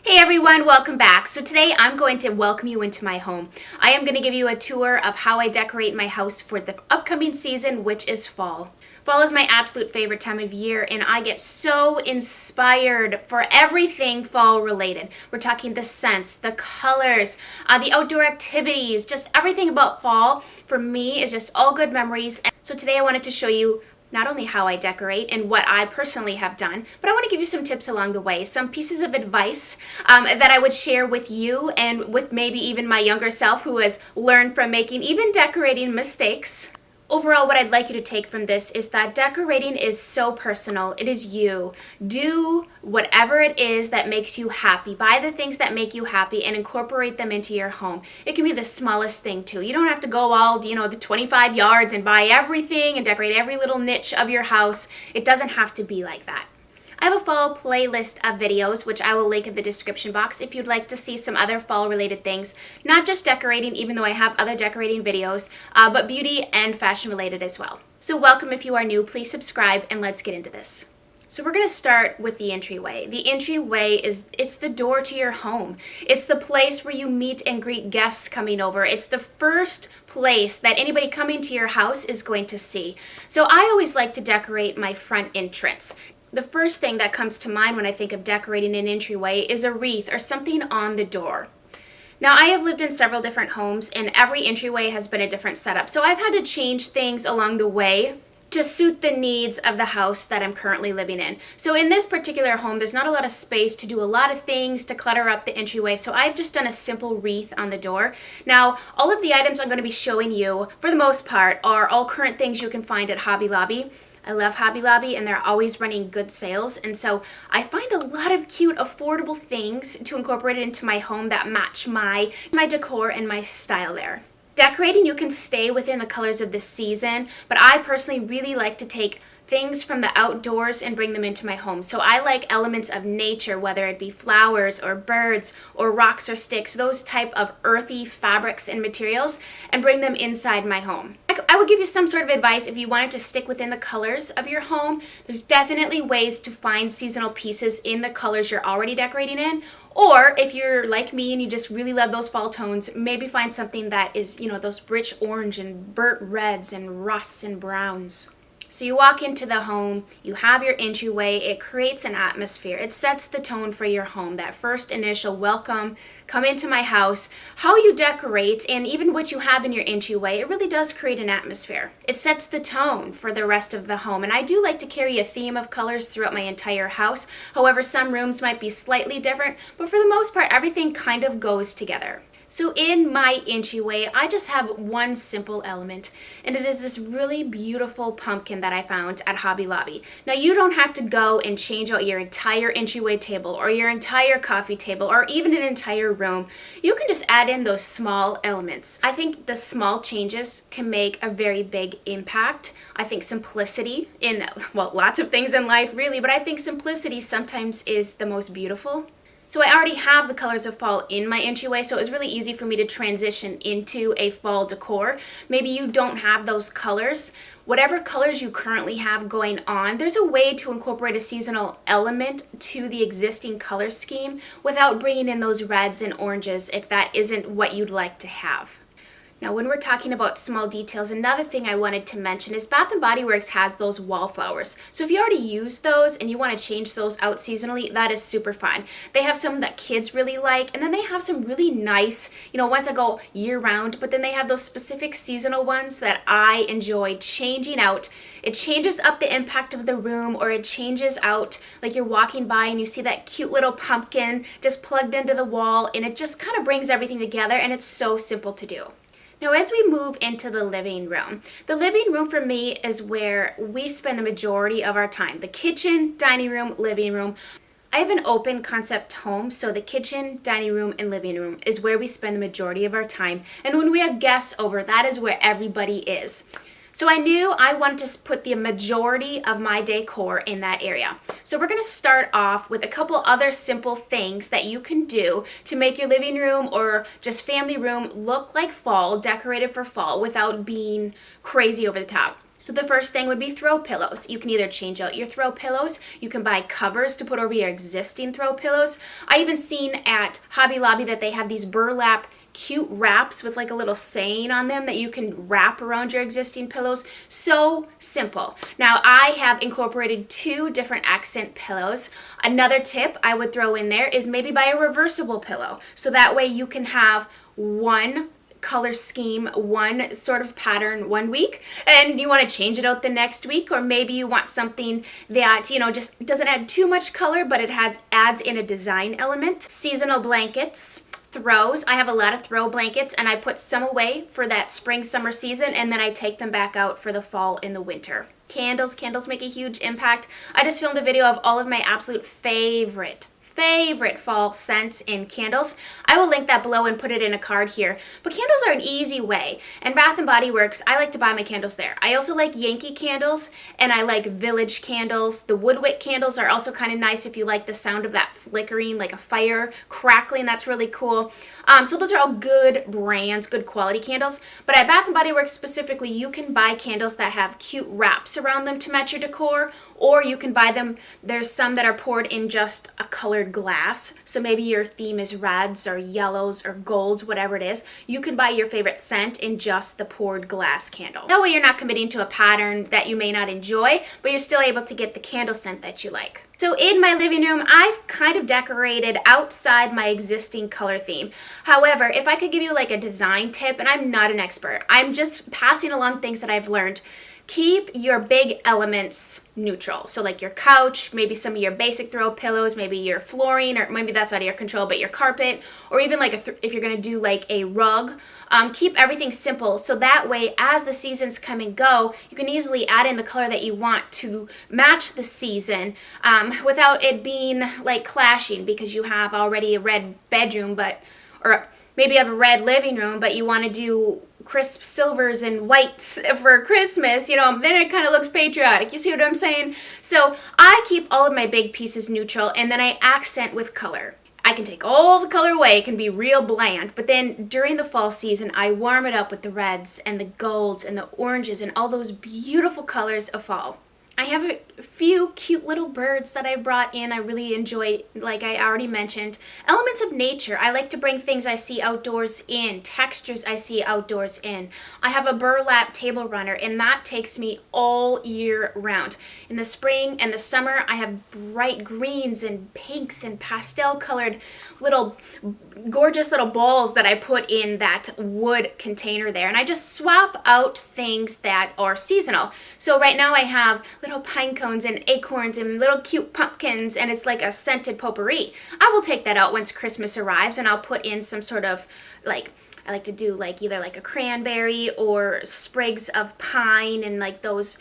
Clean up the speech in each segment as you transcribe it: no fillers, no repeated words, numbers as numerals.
Hey everyone, welcome back. So today I'm going to welcome you into my home. I am going to give you a tour of how I decorate my house for the upcoming season, which is fall. Fall is my absolute favorite time of year, and I get so inspired for everything fall related. We're talking the scents, the colors, the outdoor activities, just everything about fall for me is just all good memories. So today I wanted to show you not only how I decorate and what I personally have done, but I want to give you some tips along the way, some pieces of advice that I would share with you and with maybe even my younger self who has learned from making even decorating mistakes. Overall, what I'd like you to take from this is that decorating is so personal. It is you. Do whatever it is that makes you happy. Buy the things that make you happy and incorporate them into your home. It can be the smallest thing too. You don't have to go all, the 25 yards and buy everything and decorate every little niche of your house. It doesn't have to be like that. I have a fall playlist of videos, which I will link in the description box if you'd like to see some other fall related things, not just decorating, even though I have other decorating videos, but beauty and fashion related as well. So welcome if you are new, please subscribe and let's get into this. So we're going to start with the entryway. The entryway it's the door to your home. It's the place where you meet and greet guests coming over. It's the first place that anybody coming to your house is going to see. So I always like to decorate my front entrance. The first thing that comes to mind when I think of decorating an entryway is a wreath or something on the door. Now, I have lived in several different homes and every entryway has been a different setup. So I've had to change things along the way to suit the needs of the house that I'm currently living in. So in this particular home, there's not a lot of space to do a lot of things to clutter up the entryway. So I've just done a simple wreath on the door. Now, all of the items I'm going to be showing you, for the most part, are all current things you can find at Hobby Lobby. I love Hobby Lobby and they're always running good sales, and so I find a lot of cute affordable things to incorporate into my home that match my decor and my style there. Decorating, you can stay within the colors of the season, but I personally really like to take things from the outdoors and bring them into my home. So I like elements of nature, whether it be flowers or birds or rocks or sticks, those type of earthy fabrics and materials, and bring them inside my home. I would give you some sort of advice if you wanted to stick within the colors of your home. There's definitely ways to find seasonal pieces in the colors you're already decorating in. Or if you're like me and you just really love those fall tones, maybe find something that is, those rich orange and burnt reds and rusts and browns. So you walk into the home, you have your entryway, it creates an atmosphere. It sets the tone for your home, that first initial welcome, come into my house. How you decorate and even what you have in your entryway, it really does create an atmosphere. It sets the tone for the rest of the home. And I do like to carry a theme of colors throughout my entire house. However, some rooms might be slightly different, but for the most part, everything kind of goes together. So in my entryway, I just have one simple element, and it is this really beautiful pumpkin that I found at Hobby Lobby. Now, you don't have to go and change out your entire entryway table or your entire coffee table or even an entire room. You can just add in those small elements. I think the small changes can make a very big impact. I think simplicity in, lots of things in life really, but I think simplicity sometimes is the most beautiful. So I already have the colors of fall in my entryway, so it was really easy for me to transition into a fall decor. Maybe you don't have those colors. Whatever colors you currently have going on, there's a way to incorporate a seasonal element to the existing color scheme without bringing in those reds and oranges if that isn't what you'd like to have. Now, when we're talking about small details, another thing I wanted to mention is Bath & Body Works has those wallflowers. So if you already use those and you want to change those out seasonally, that is super fun. They have some that kids really like, and then they have some really nice, ones that go year round, but then they have those specific seasonal ones that I enjoy changing out. It changes up the impact of the room, or it changes out like you're walking by and you see that cute little pumpkin just plugged into the wall, and it just kind of brings everything together, and it's so simple to do. Now, as we move into the living room for me is where we spend the majority of our time. The kitchen, dining room, living room. I have an open concept home, so the kitchen, dining room, and living room is where we spend the majority of our time. And when we have guests over, that is where everybody is. So I knew I wanted to put the majority of my decor in that area. So we're going to start off with a couple other simple things that you can do to make your living room or just family room look like fall, decorated for fall, without being crazy over the top. So the first thing would be throw pillows. You can either change out your throw pillows, you can buy covers to put over your existing throw pillows. I even seen at Hobby Lobby that they have these burlap cute wraps with like a little saying on them that you can wrap around your existing pillows. So simple. Now I have incorporated 2 different accent pillows. Another tip I would throw in there is maybe buy a reversible pillow. So that way you can have one color scheme, one sort of pattern one week, and you want to change it out the next week, or maybe you want something that, you know, just doesn't add too much color, but it adds in a design element. Seasonal blankets, throws. I have a lot of throw blankets, and I put some away for that spring, summer season, and then I take them back out for the fall and the winter. Candles make a huge impact. I just filmed a video of all of my absolute favorite fall scents and candles. I will link that below and put it in a card here. But candles are an easy way. And Bath & Body Works, I like to buy my candles there. I also like Yankee candles, and I like Village candles. The Woodwick candles are also kind of nice if you like the sound of that flickering, like a fire crackling. That's really cool. So those are all good brands, good quality candles. But at Bath & Body Works specifically, you can buy candles that have cute wraps around them to match your decor, or you can buy them, there's some that are poured in just a colored glass. So maybe your theme is reds or yellows or golds, whatever it is. You can buy your favorite scent in just the poured glass candle. That way you're not committing to a pattern that you may not enjoy, but you're still able to get the candle scent that you like. So in my living room, I've kind of decorated outside my existing color theme. However, if I could give you like a design tip, and I'm not an expert, I'm just passing along things that I've learned. Keep your big elements neutral. So like your couch, maybe some of your basic throw pillows, maybe your flooring, or maybe that's out of your control, but your carpet, or even like if you're gonna do like a rug, keep everything simple. So that way, as the seasons come and go, you can easily add in the color that you want to match the season without it being like clashing, because you have already a red bedroom, or maybe you have a red living room, but you want to do crisp silvers and whites for Christmas, you know, then it kind of looks patriotic. You see what I'm saying? So I keep all of my big pieces neutral, and then I accent with color. I can take all the color away, it can be real bland, but then during the fall season, I warm it up with the reds and the golds and the oranges and all those beautiful colors of fall. I have a few cute little birds that I brought in. I really enjoy, like I already mentioned. Elements of nature. I like to bring things I see outdoors in, textures I see outdoors in. I have a burlap table runner, and that takes me all year round. In the spring and the summer, I have bright greens and pinks and pastel colored little gorgeous little balls that I put in that wood container there, and I just swap out things that are seasonal. So right now I have little pine cones and acorns and little cute pumpkins, and it's like a scented potpourri. I will take that out once Christmas arrives, and I'll put in some sort of like, I like to do like either like a cranberry or sprigs of pine and like those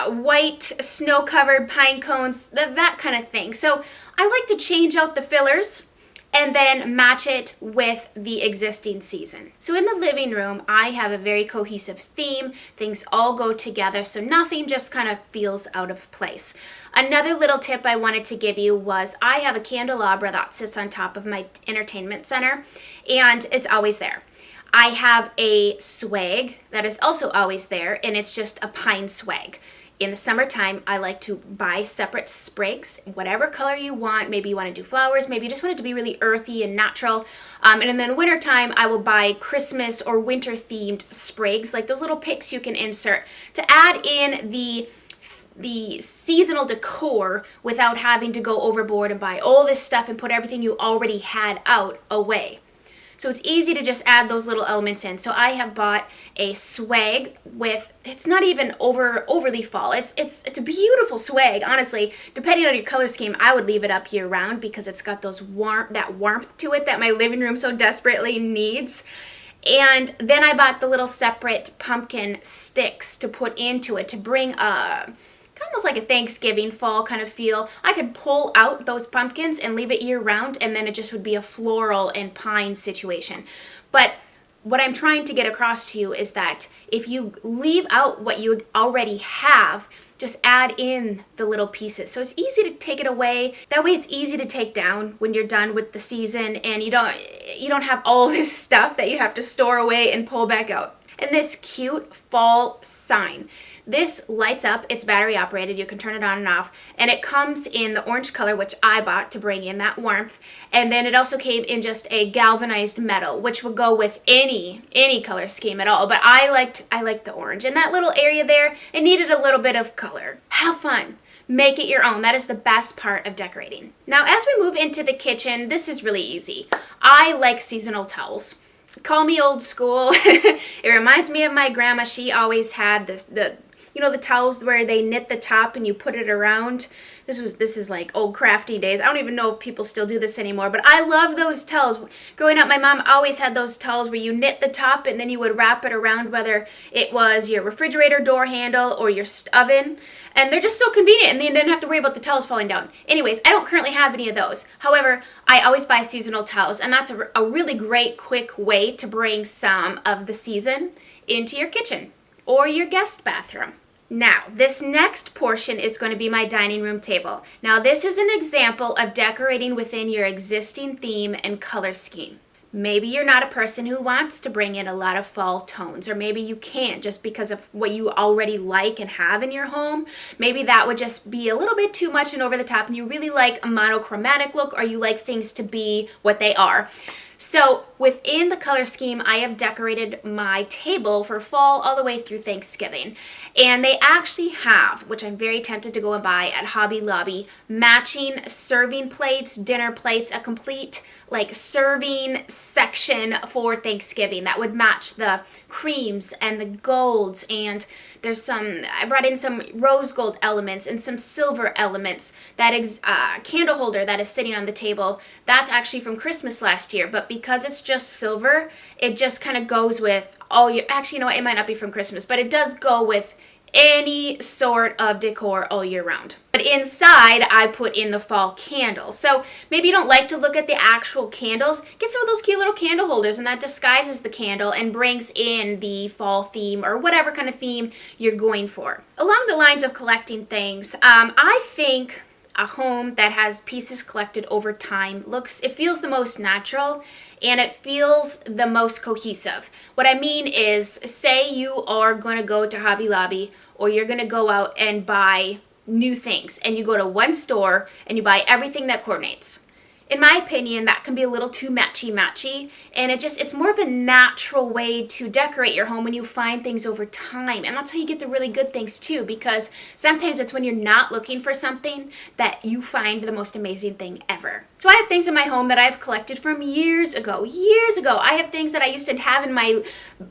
white snow-covered pine cones, that kind of thing. So I like to change out the fillers and then match it with the existing season. So in the living room, I have a very cohesive theme. Things all go together, so nothing just kind of feels out of place. Another little tip I wanted to give you was I have a candelabra that sits on top of my entertainment center, and it's always there. I have a swag that is also always there, and it's just a pine swag. In the summertime, I like to buy separate sprigs, whatever color you want. Maybe you want to do flowers, maybe you just want it to be really earthy and natural. And in the wintertime, I will buy Christmas or winter themed sprigs, like those little picks you can insert to add in the seasonal decor without having to go overboard and buy all this stuff and put everything you already had out away. So it's easy to just add those little elements in. So I have bought a swag with, it's not even overly fall. It's a beautiful swag, honestly. Depending on your color scheme, I would leave it up year round because it's got that warmth to it that my living room so desperately needs. And then I bought the little separate pumpkin sticks to put into it to bring almost like a Thanksgiving fall kind of feel. I could pull out those pumpkins and leave it year round, and then it just would be a floral and pine situation. But what I'm trying to get across to you is that if you leave out what you already have, just add in the little pieces. So it's easy to take it away. That way it's easy to take down when you're done with the season, and you don't have all this stuff that you have to store away and pull back out. And this cute fall sign. This lights up, it's battery operated, you can turn it on and off, and it comes in the orange color, which I bought to bring in that warmth, and then it also came in just a galvanized metal, which would go with any color scheme at all, but I liked the orange. In that little area there, it needed a little bit of color. Have fun. Make it your own. That is the best part of decorating. Now, as we move into the kitchen, this is really easy. I like seasonal towels. Call me old school. It reminds me of my grandma. She always had the towels where they knit the top and you put it around. This is like old crafty days. I don't even know if people still do this anymore, but I love those towels. Growing up, my mom always had those towels where you knit the top and then you would wrap it around, whether it was your refrigerator door handle or your oven. And they're just so convenient, and then you didn't have to worry about the towels falling down. Anyways, I don't currently have any of those. However, I always buy seasonal towels, and that's a really great, quick way to bring some of the season into your kitchen or your guest bathroom. Now, this next portion is going to be my dining room table. Now, this is an example of decorating within your existing theme and color scheme. Maybe you're not a person who wants to bring in a lot of fall tones, or maybe you can't just because of what you already like and have in your home. Maybe that would just be a little bit too much and over the top, and you really like a monochromatic look, or you like things to be what they are. So within the color scheme, I have decorated my table for fall all the way through Thanksgiving. And they actually have, which I'm very tempted to go and buy at Hobby Lobby, matching serving plates, dinner plates, a complete serving section for Thanksgiving that would match the creams and the golds, and I brought in some rose gold elements and some silver elements. That candle holder that is sitting on the table, that's actually from Christmas last year, but because it's just silver, it just kind of goes with actually, you know what, it might not be from Christmas, but it does go with any sort of decor all year round. But inside, I put in the fall candles. So maybe you don't like to look at the actual candles. Get some of those cute little candle holders, and that disguises the candle and brings in the fall theme or whatever kind of theme you're going for. Along the lines of collecting things, I think a home that has pieces collected over time it feels the most natural, and it feels the most cohesive. What I mean is, say you are going to go to Hobby Lobby, or you're going to go out and buy new things, and you go to one store and you buy everything that coordinates. In my opinion, that can be a little too matchy-matchy, and it's more of a natural way to decorate your home when you find things over time. And that's how you get the really good things too, because sometimes it's when you're not looking for something that you find the most amazing thing ever. So I have things in my home that I've collected from years ago. I have things that I used to have in my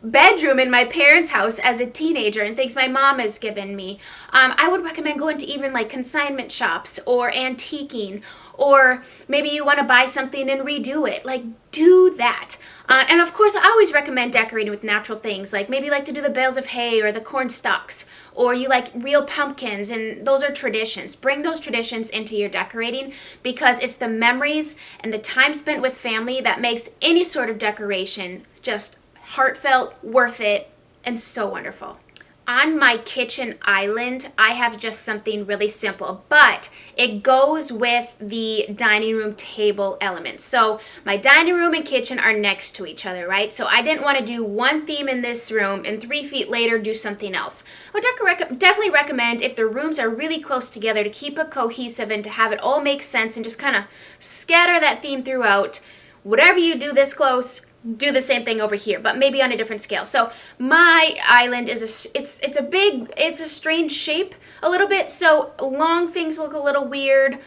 bedroom in my parents' house as a teenager, and things my mom has given me. I would recommend going to even consignment shops or antiquing, or maybe you want to buy something and redo it. Do that. And of course, I always recommend decorating with natural things. Maybe you like to do the bales of hay or the corn stalks, or you like real pumpkins, and those are traditions. Bring those traditions into your decorating, because it's the memories and the time spent with family that makes any sort of decoration just heartfelt, worth it, and so wonderful. On my kitchen island, I have just something really simple, but it goes with the dining room table elements. So my dining room and kitchen are next to each other, right? So I didn't want to do one theme in this room and 3 feet later do something else. I would definitely recommend, if the rooms are really close together, to keep it cohesive and to have it all make sense and just kind of scatter that theme throughout. Whatever you do this close, do the same thing over here, but maybe on a different scale. So my island is it's a strange shape a little bit, so long things look a little weird.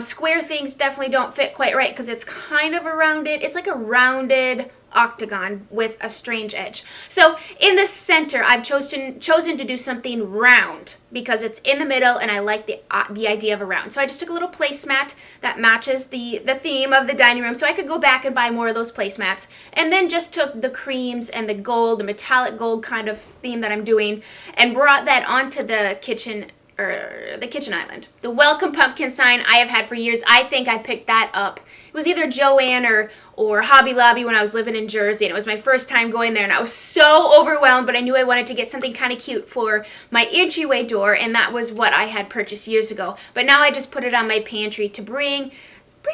Square things definitely don't fit quite right because it's kind of a rounded, it's like a rounded octagon with a strange edge. So in the center, I've chosen to do something round because it's in the middle, and I like the idea of a round. So I just took a little placemat that matches the theme of the dining room, so I could go back and buy more of those placemats, and then just took the creams and the gold, the metallic gold kind of theme that I'm doing, and brought that onto the kitchen island. The welcome pumpkin sign I have had for years. I think I picked that up. It was either Joann or Hobby Lobby when I was living in Jersey, and it was my first time going there, and I was so overwhelmed, but I knew I wanted to get something kind of cute for my entryway door, and that was what I had purchased years ago. But now I just put it on my pantry to bring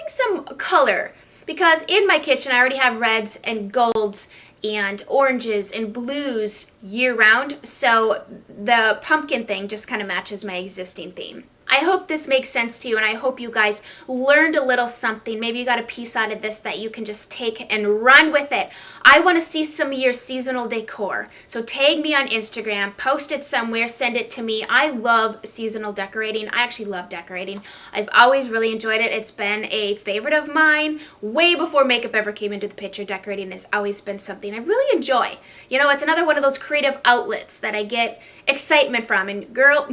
some color, because in my kitchen I already have reds and golds and oranges and blues year round, so the pumpkin thing just kind of matches my existing theme. I hope this makes sense to you, and I hope you guys learned a little something. Maybe you got a piece out of this that you can just take and run with it. I want to see some of your seasonal decor. So tag me on Instagram, post it somewhere, send it to me. I love seasonal decorating. I actually love decorating. I've always really enjoyed it. It's been a favorite of mine. Way before makeup ever came into the picture, decorating has always been something I really enjoy. You know, it's another one of those creative outlets that I get excitement from. And girl...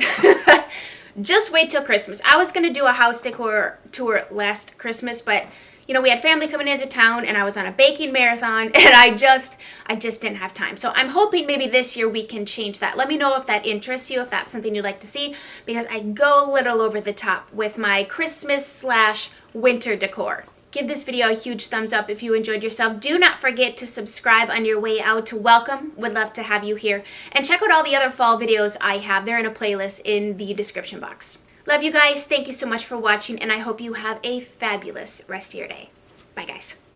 just wait till Christmas. I was going to do a house decor tour last Christmas, but you know, we had family coming into town and I was on a baking marathon and I just didn't have time. So I'm hoping maybe this year we can change that. Let me know if that interests you, if that's something you'd like to see, because I go a little over the top with my Christmas/winter decor. Give this video a huge thumbs up if you enjoyed yourself. Do not forget to subscribe on your way out to welcome. Would love to have you here. And check out all the other fall videos I have. They're in a playlist in the description box. Love you guys. Thank you so much for watching, and I hope you have a fabulous rest of your day. Bye, guys.